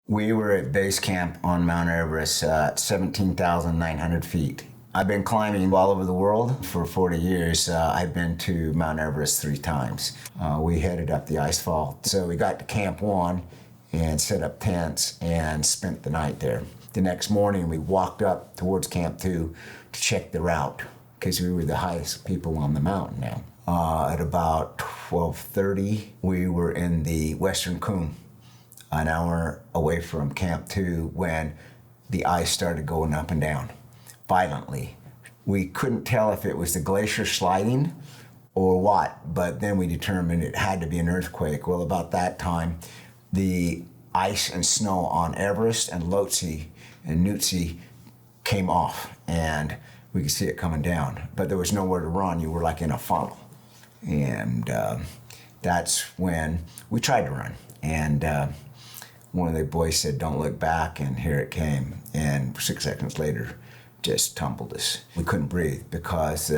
We were at base camp on Mount Everest at 17,900 feet. I've been climbing all over the world for 40 years. I've been to Mount Everest 3 times. We headed up the ice fall. So we got to Camp 1 and set up tents and spent the night there. The next morning we walked up towards Camp 2 to check the route because we were the highest people on the mountain now. At about 12:30 we were in the Western Cone, an hour away from Camp 2, when the ice started going up and down violently. We couldn't tell if it was the glacier sliding or what, but then we determined it had to be an earthquake. Well, about that time, the ice and snow on Everest and Lhotse and Nutsi came off, and we could see it coming down, but there was nowhere to run. You were like in a funnel. And that's when we tried to run. And one of the boys said, "Don't look back," and here it came. And 6 seconds later, just tumbled us. We couldn't breathe because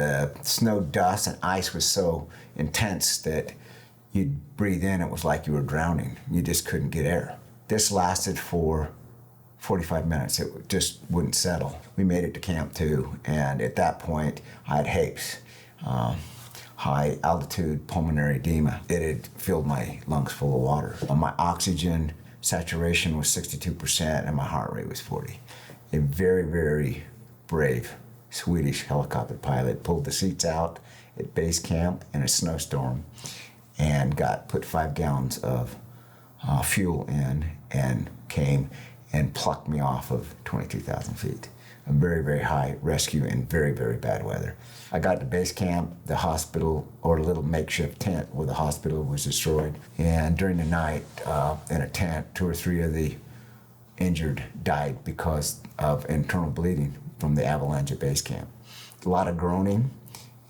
snow, dust, and ice was so intense that you'd breathe in, it was like you were drowning. You just couldn't get air. This lasted for 45 minutes. It just wouldn't settle. We made it to Camp 2, and at that point, I had HEPA. High Altitude Pulmonary Edema. It had filled my lungs full of water. My oxygen saturation was 62% and my heart rate was 40. A very, very brave Swedish helicopter pilot pulled the seats out at base camp in a snowstorm and put 5 gallons of fuel in and came and plucked me off of 22,000 feet. A very, very high rescue in very, very bad weather. I got to base camp, the hospital, or a little makeshift tent where the hospital was destroyed. And during the night, in a tent, 2 or 3 of the injured died because of internal bleeding from the avalanche at base camp. A lot of groaning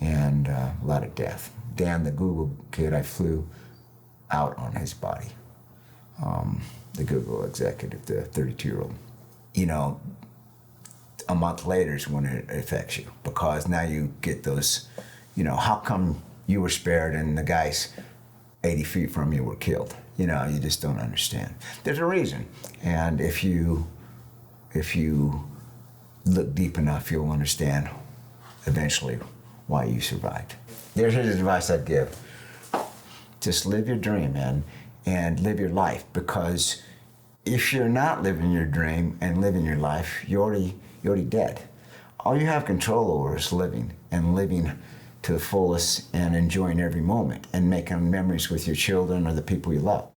and a lot of death. Dan, the Google kid, I flew out on his body. The Google executive, the 32-year-old. You know, a month later is when it affects you, because now you get those, how come you were spared and the guys 80 feet from you were killed? You just don't understand. There's a reason. And if you look deep enough, you'll understand eventually why you survived. There's the advice I'd give. Just live your dream, man, and live your life, because if you're not living your dream and living your life, you're already dead. All you have control over is living, and living to the fullest and enjoying every moment and making memories with your children or the people you love.